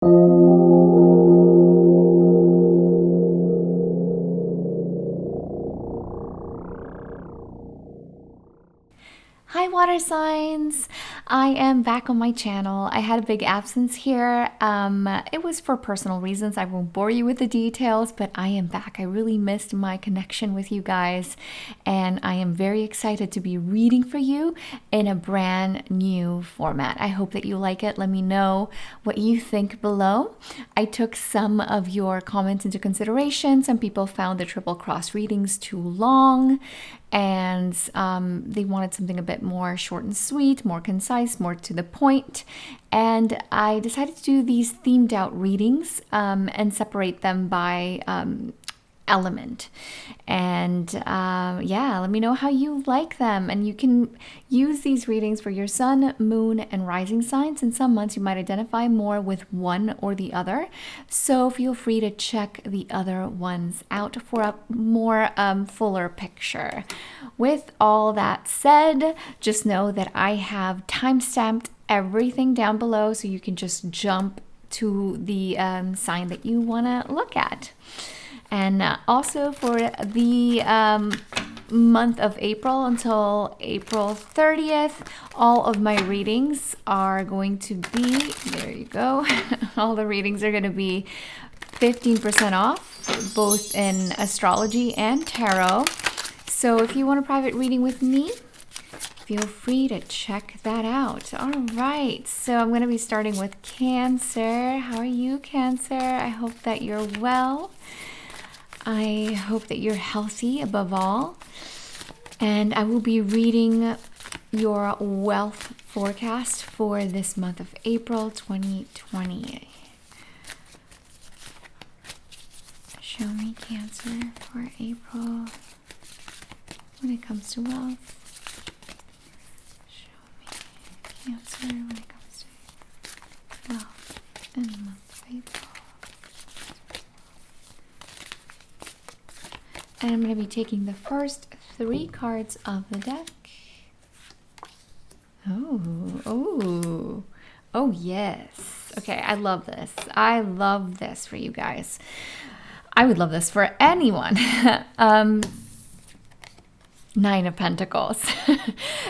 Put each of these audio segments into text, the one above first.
Hi water signs! I am back on my channel. I had a big absence here. It was for personal reasons. I won't bore you with the details, but I am back. I really missed my connection with you guys, and I am very excited to be reading for you in a brand new format. I hope that you like it. Let me know what you think below. I took some of your comments into consideration. Some people found the triple cross readings too long, and they wanted something a bit more short and sweet, more concise, more to the point. And I decided to do these themed out readings and separate them by element. And yeah, let me know how you like them. And you can use these readings for your sun, moon, and rising signs. In some months, you might identify more with one or the other. So feel free to check the other ones out for a more fuller picture. With all that said, just know that I have time-stamped everything down below, so you can just jump to the sign that you want to look at. And also for the month of April until April 30th, all of my readings are going to be, there you go, all the readings are going to be 15% off, both in astrology and tarot. So if you want a private reading with me, feel free to check that out. All right, so I'm going to be starting with Cancer. How are you, Cancer? I hope that you're well. I hope that you're healthy above all. And I will be reading your wealth forecast for this month of April 2020. Show me, Cancer, for April when it comes to wealth. Show me, Cancer, when it comes to wealth in the month of April. And I'm going to be taking the first 3 cards of the deck. Oh, yes. Okay, I love this. I love this for you guys. I would love this for anyone. 9 of Pentacles.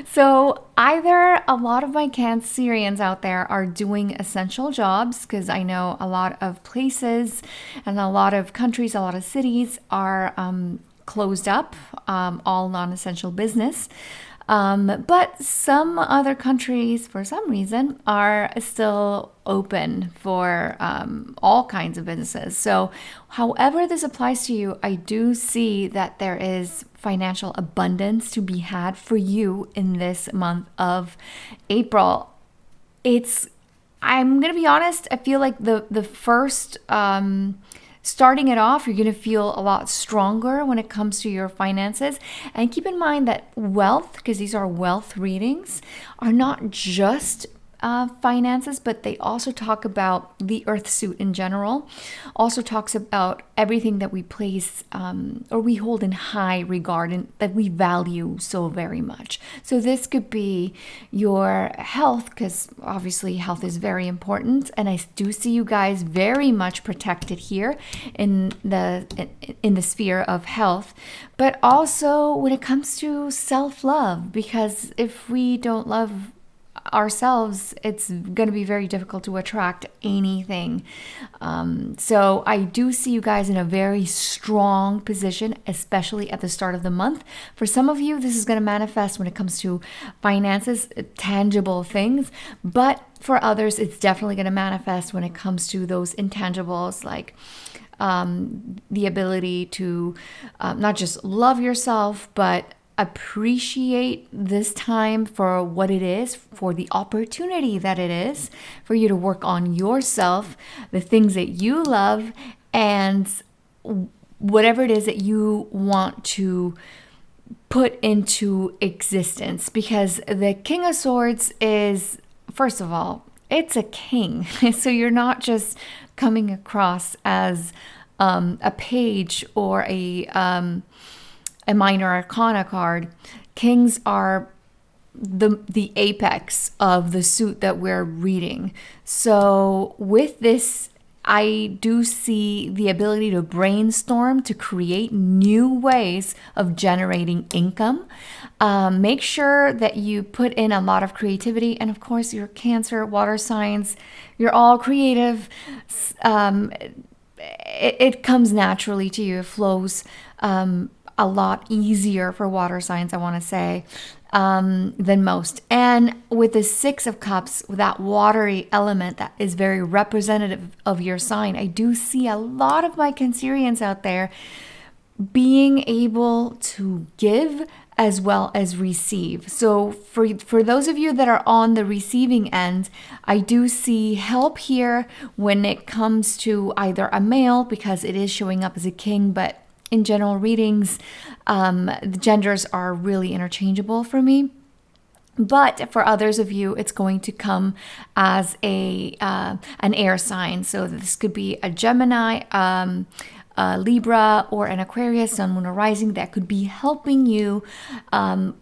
So either a lot of my Cancerians out there are doing essential jobs, because I know a lot of places and a lot of countries, a lot of cities are closed up, all non-essential business. But some other countries, for some reason, are still open for all kinds of businesses. So however this applies to you, I do see that there is financial abundance to be had for you in this month of April. I'm going to be honest, I feel like the first starting it off, you're going to feel a lot stronger when it comes to your finances. And keep in mind that wealth, because these are wealth readings, are not just finances, but they also talk about the earth suit in general. Also talks about everything that we place or we hold in high regard and that we value so very much. So this could be your health, because obviously health is very important, and I do see you guys very much protected here in the sphere of health. But also when it comes to self-love, because if we don't love ourselves, it's going to be very difficult to attract anything. So I do see you guys in a very strong position, especially at the start of the month. For some of you, this is going to manifest when it comes to finances, tangible things, but for others, it's definitely going to manifest when it comes to those intangibles, like the ability to not just love yourself, but appreciate this time for what it is, for the opportunity that it is for you to work on yourself, the things that you love, and whatever it is that you want to put into existence. Because the King of Swords is, first of all, it's a king. So you're not just coming across as a page or a minor arcana card. Kings are the apex of the suit that we're reading. So with this, I do see the ability to brainstorm, to create new ways of generating income. Make sure that you put in a lot of creativity. And of course, your Cancer, water signs, you're all creative. It comes naturally to you. It flows a lot easier for water signs, I want to say, than most. And with the Six of Cups, with that watery element that is very representative of your sign, I do see a lot of my Cancerians out there being able to give as well as receive. So for those of you that are on the receiving end, I do see help here when it comes to either a male, because it is showing up as a king, but in general readings, the genders are really interchangeable for me. But for others of you, it's going to come as an air sign. So this could be a Gemini, a Libra, or an Aquarius, Sun, Moon, or Rising, that could be helping you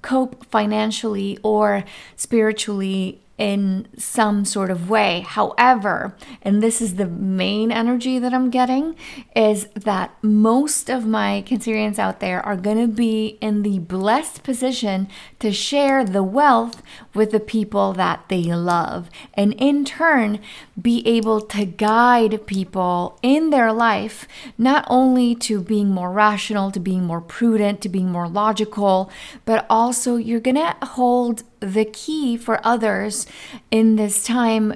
cope financially or spiritually in some sort of way. However, and this is the main energy that I'm getting, is that most of my Cancerians out there are going to be in the blessed position to share the wealth with the people that they love, and in turn be able to guide people in their life, not only to being more rational, to being more prudent, to being more logical, but also you're going to hold the key for others in this time,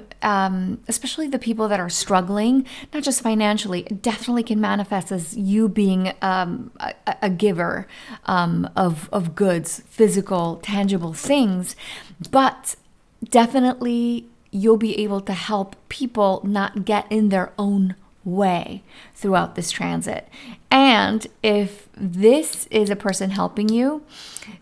especially the people that are struggling, not just financially. It definitely can manifest as you being a giver of goods, physical, tangible things, but definitely you'll be able to help people not get in their own way throughout this transit. And if this is a person helping you,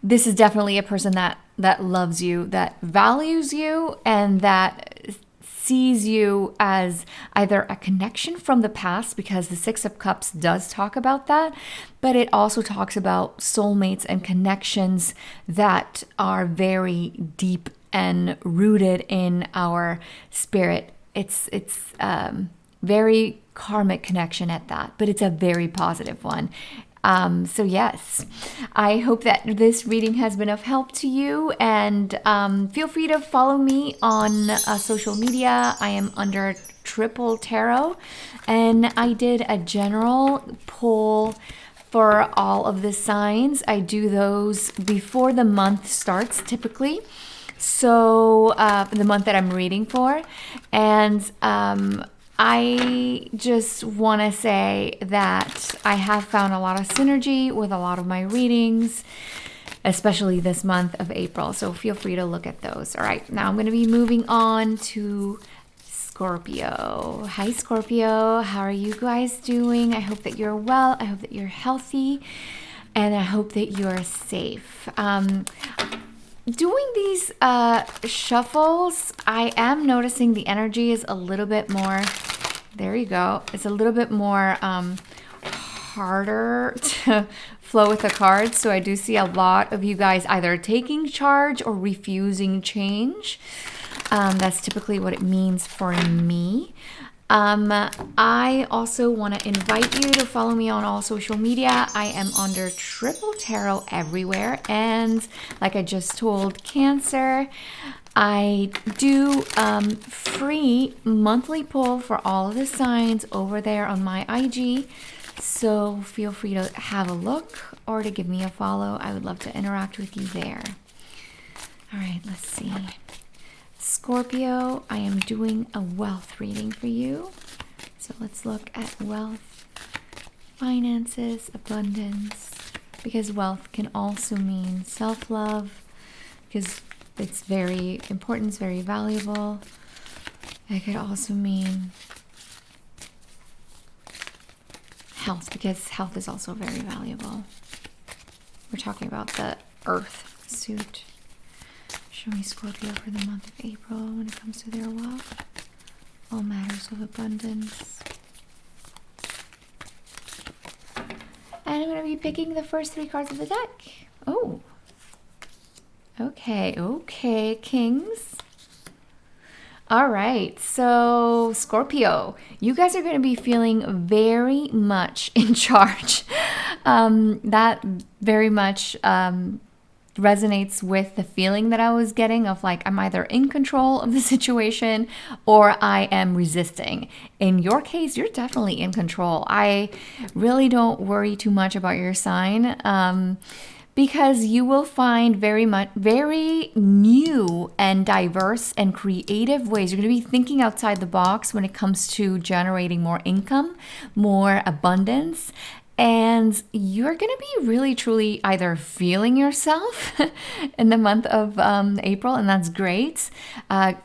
this is definitely a person that loves you, that values you, and that sees you as either a connection from the past, because the Six of Cups does talk about that, but it also talks about soulmates and connections that are very deep and rooted in our spirit. It's very karmic connection at that, but it's a very positive one. So yes, I hope that this reading has been of help to you, and feel free to follow me on social media. I am under Triple Tarot, and I did a general poll for all of the signs. I do those before the month starts typically. So the month that I'm reading for, and I just want to say that I have found a lot of synergy with a lot of my readings, especially this month of April. So feel free to look at those. All right, now I'm going to be moving on to Scorpio. Hi, Scorpio. How are you guys doing? I hope that you're well. I hope that you're healthy. And I hope that you're safe. Doing these shuffles, I am noticing the energy is a little bit more, there you go, it's a little bit more harder to flow with the cards. So I do see a lot of you guys either taking charge or refusing change. That's typically what it means for me. I also want to invite you to follow me on all social media. I am under Triple Tarot everywhere. And like I just told Cancer, I do free monthly pull for all of the signs over there on my IG. So feel free to have a look or to give me a follow. I would love to interact with you there. All right, let's see. Scorpio, I am doing a wealth reading for you. So let's look at wealth, finances, abundance, because wealth can also mean self-love, because it's very important, it's very valuable. It could also mean health, because health is also very valuable. We're talking about the earth suit. Show me Scorpio for the month of April when it comes to their wealth. All matters of abundance. And I'm going to be picking the first three cards of the deck. Oh, Okay, Kings. All right, so Scorpio, you guys are going to be feeling very much in charge. That very much resonates with the feeling that I was getting of like I'm either in control of the situation or I am resisting. In your case, you're definitely in control. I really don't worry too much about your sign. Because you will find very new and diverse and creative ways. You're going to be thinking outside the box when it comes to generating more income, more abundance, and you're going to be really truly either feeling yourself in the month of April, and that's great.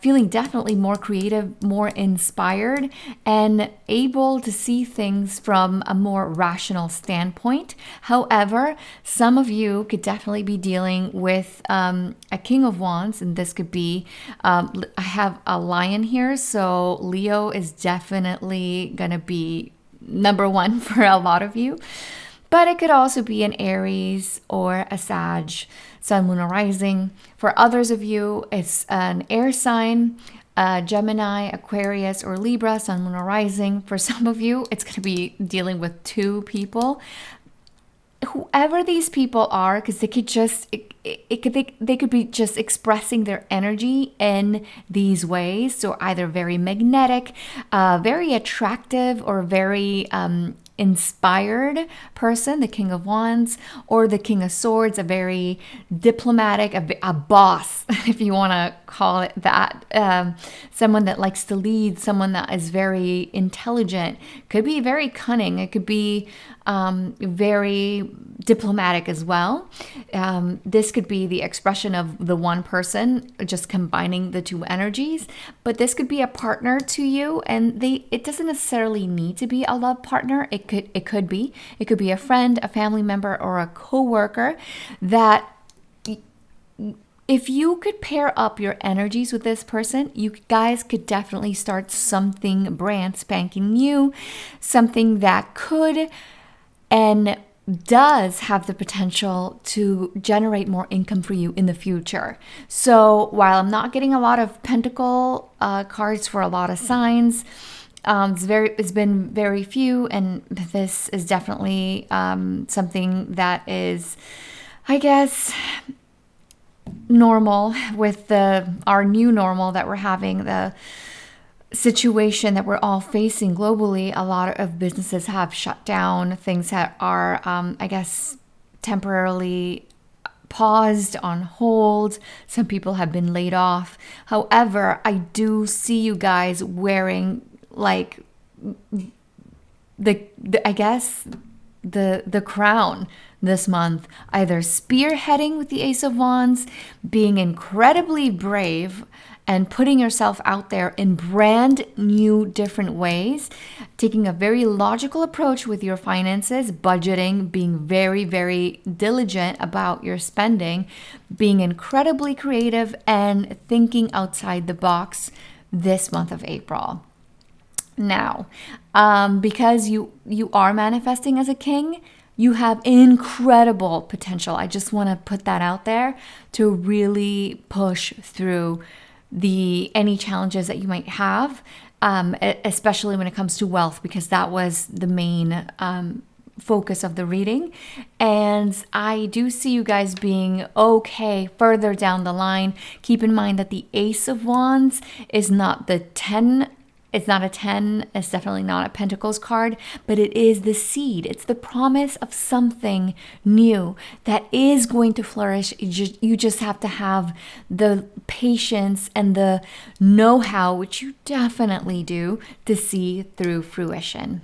Feeling definitely more creative, more inspired, and able to see things from a more rational standpoint. However, some of you could definitely be dealing with a King of Wands, and this could be, I have a lion here, so Leo is definitely going to be number one for a lot of you. But it could also be an Aries or a Sag, Sun, Moon, or Rising. For others of you, it's an air sign, Gemini, Aquarius, or Libra, Sun, Moon, or Rising. For some of you, it's going to be dealing with two people. Whoever these people are, because they could just they could be just expressing their energy in these ways. So either very magnetic, very attractive, or very inspired person, the King of Wands, or the King of Swords, a very diplomatic, a boss, if you want to call it that. Someone that likes to lead, someone that is very intelligent, could be very cunning. It could be very diplomatic as well. This could be the expression of the one person, just combining the two energies. But this could be a partner to you, and it doesn't necessarily need to be a love partner. It could be a friend, a family member, or a coworker that if you could pair up your energies with this person, you guys could definitely start something brand spanking new, something that could and does have the potential to generate more income for you in the future. So while I'm not getting a lot of pentacle cards for a lot of signs, it's been very few, and this is definitely something that is, I guess, normal with our new normal that we're having, the situation that we're all facing globally. A lot of businesses have shut down, things that are, I guess, temporarily paused, on hold. Some people have been laid off. However, I do see you guys wearing like I guess the crown this month, either spearheading with the Ace of Wands, being incredibly brave and putting yourself out there in brand new different ways, taking a very logical approach with your finances, budgeting, being very, very diligent about your spending, being incredibly creative, and thinking outside the box this month of April. Now, because you are manifesting as a king, you have incredible potential. I just want to put that out there to really push through any challenges that you might have, especially when it comes to wealth, because that was the main focus of the reading. And I do see you guys being okay further down the line. Keep in mind that the Ace of Wands is not the 10. It's not a 10, it's definitely not a Pentacles card, but it is the seed. It's the promise of something new that is going to flourish. You just have to have the patience and the know-how, which you definitely do, to see through fruition.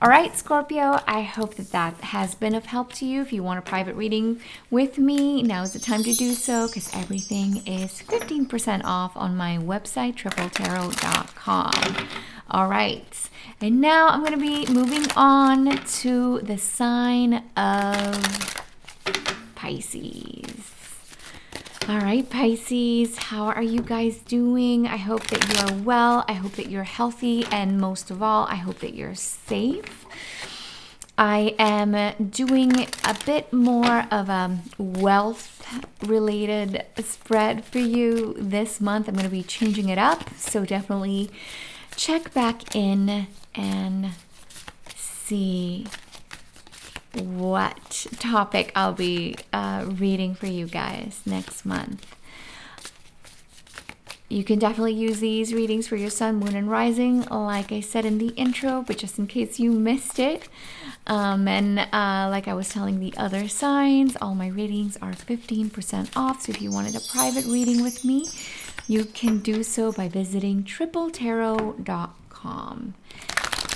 All right, Scorpio, I hope that has been of help to you. If you want a private reading with me, now is the time to do so, because everything is 15% off on my website, tripletarot.com. All right, and now I'm going to be moving on to the sign of Pisces. All right, Pisces, how are you guys doing? I hope that you are well. I hope that you're healthy, and most of all, I hope that you're safe. I am doing a bit more of a wealth related spread for you this month. I'm going to be changing it up, so definitely check back in and see what topic I'll be reading for you guys next month. You can definitely use these readings for your sun, moon, and rising, like I said in the intro, but just in case you missed it. Like I was telling the other signs, all my readings are 15% off. So if you wanted a private reading with me, you can do so by visiting tripletarot.com.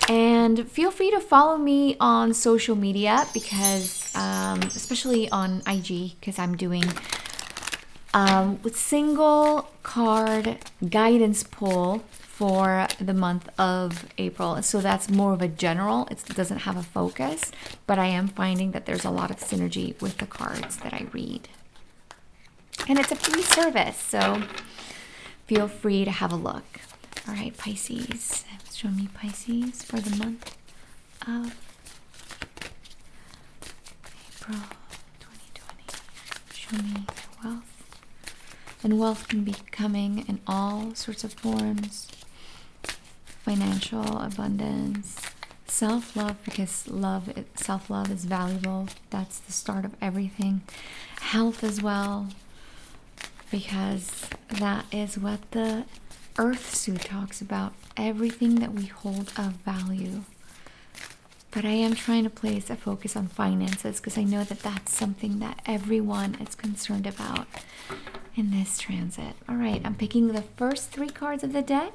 And feel free to follow me on social media because, especially on IG, because I'm doing with single card guidance pull for the month of April. So that's more of a general, it doesn't have a focus, but I am finding that there's a lot of synergy with the cards that I read. And it's a free service, so feel free to have a look. All right, Pisces, show me Pisces for the month of April 2020. Show me your wealth. And wealth can be coming in all sorts of forms. Financial abundance, self-love, because self-love is valuable. That's the start of everything. Health as well, because that is what the Earth suit talks about. Everything that we hold of value. But I am trying to place a focus on finances because I know that that's something that everyone is concerned about in this transit. All right, I'm picking the first 3 cards of the deck.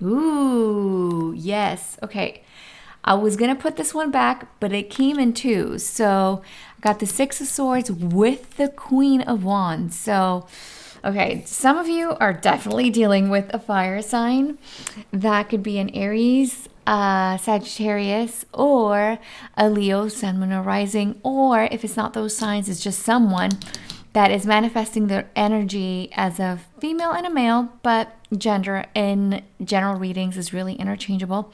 Ooh, yes. Okay, I was going to put this one back, but it came in 2. So I got the 6 of Swords with the Queen of Wands. So, okay, some of you are definitely dealing with a fire sign. That could be an Aries, Sagittarius, or a Leo, Sun, Moon, or Rising. Or if it's not those signs, it's just someone that is manifesting their energy as a female and a male, but gender in general readings is really interchangeable.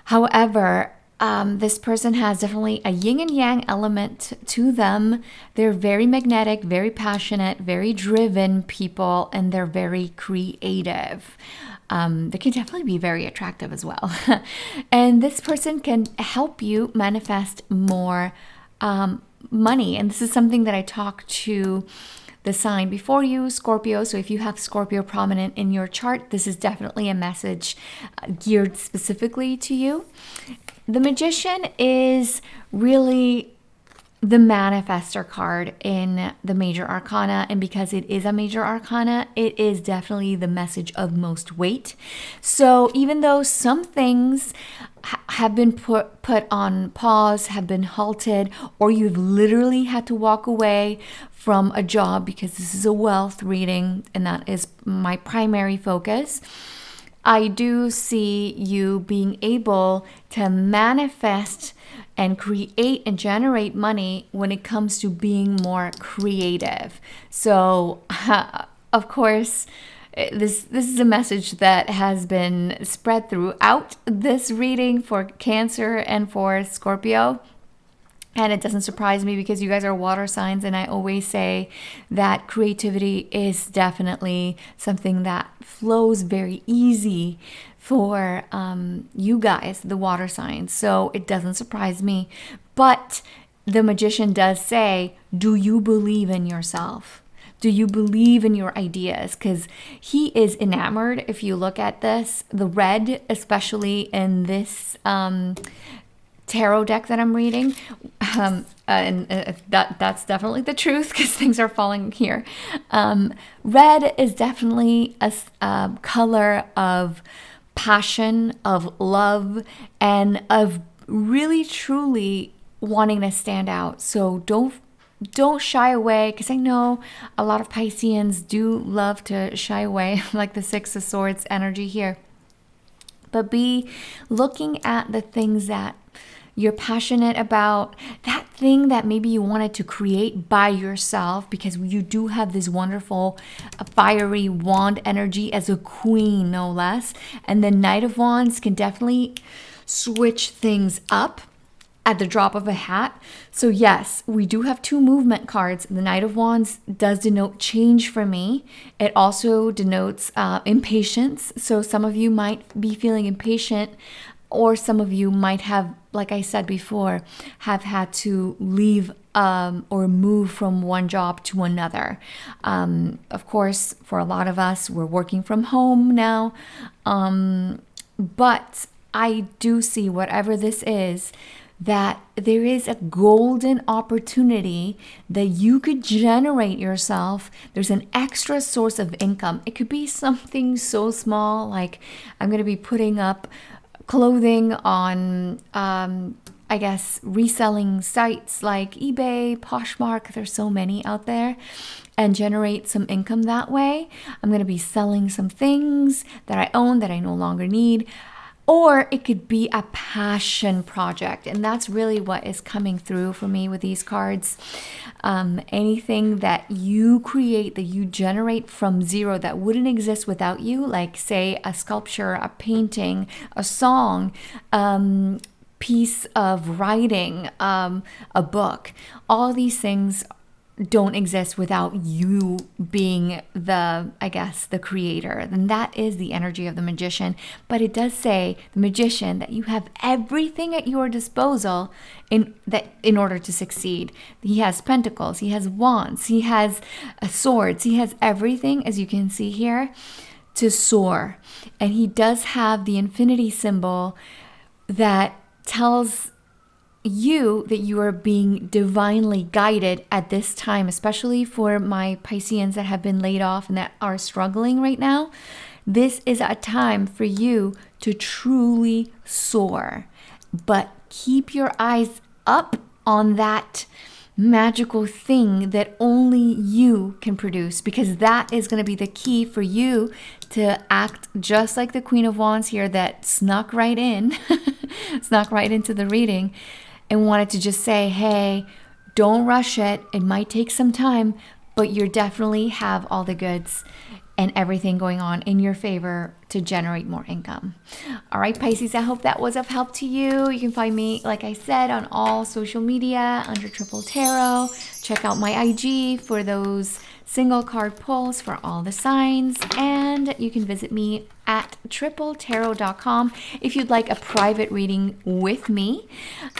However, this person has definitely a yin and yang element to them. They're very magnetic, very passionate, very driven people, and they're very creative. They can definitely be very attractive as well. And this person can help you manifest more money. And this is something that I talk to the sign before you, Scorpio. So if you have Scorpio prominent in your chart, this is definitely a message geared specifically to you. The Magician is really the manifestor card in the major arcana, and because it is a major arcana, it is definitely the message of most weight. So even though some things have been put on pause, have been halted, or you've literally had to walk away from a job because this is a wealth reading and that is my primary focus, I do see you being able to manifest and create and generate money when it comes to being more creative. So, of course, this is a message that has been spread throughout this reading for Cancer and for Scorpio. And it doesn't surprise me because you guys are water signs, and I always say that creativity is definitely something that flows very easy for you guys, the water signs. So it doesn't surprise me. But the Magician does say, do you believe in yourself? Do you believe in your ideas? Because he is enamored. If you look at this, the red, especially in this tarot deck that I'm reading, that's definitely the truth because things are falling here. Red is definitely a color of passion, of love, and of really truly wanting to stand out. So don't shy away, because I know a lot of Pisceans do love to shy away, like the 6 of Swords energy here. But be looking at the things that you're passionate about, that thing that maybe you wanted to create by yourself, because you do have this wonderful fiery wand energy as a queen, no less. And the Knight of Wands can definitely switch things up at the drop of a hat. So yes, we do have two movement cards. The Knight of Wands does denote change for me. It also denotes impatience. So some of you might be feeling impatient, or some of you might have, like I said before, have had to leave or move from one job to another. Of course, for a lot of us, we're working from home now. But I do see, whatever this is, that there is a golden opportunity that you could generate yourself. There's an extra source of income. It could be something so small, like I'm going to be putting up clothing on, I guess, reselling sites like eBay, Poshmark. There's so many out there, and generate some income that way. I'm going to be selling some things that I own that I no longer need. Or it could be a passion project. And that's really what is coming through for me with these cards. Anything that you create, that you generate from zero, that wouldn't exist without you, like say a sculpture, a painting, a song, piece of writing, a book. All these things don't exist without you being the, I guess, the creator. Then that is the energy of the magician. But it does say, the magician, that you have everything at your disposal in order to succeed. He has pentacles, he has wands, he has swords, he has everything, as you can see here, to soar. And he does have the infinity symbol that tells you that you are being divinely guided at this time, especially for my Pisceans that have been laid off and that are struggling right now. This is a time for you to truly soar, but keep your eyes up on that magical thing that only you can produce, because that is going to be the key for you to act just like the Queen of Wands here that snuck right in, snuck right into the reading, and wanted to just say, hey, don't rush it. It might take some time, but you definitely have all the goods and everything going on in your favor to generate more income. All right, Pisces, I hope that was of help to you. You can find me, like I said, on all social media under Triple Tarot. Check out my IG for those single card pulls for all the signs. And you can visit me at tripletarot.com if you'd like a private reading with me.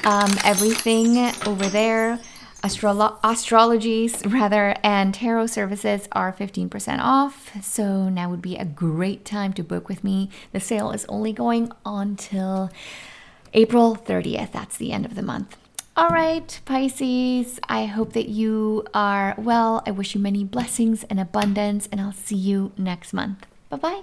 Everything over there, astrologies rather, and tarot services are 15% off. So now would be a great time to book with me. The sale is only going on till April 30th. That's the end of the month. All right, Pisces, I hope that you are well. I wish you many blessings and abundance, and I'll see you next month. Bye-bye.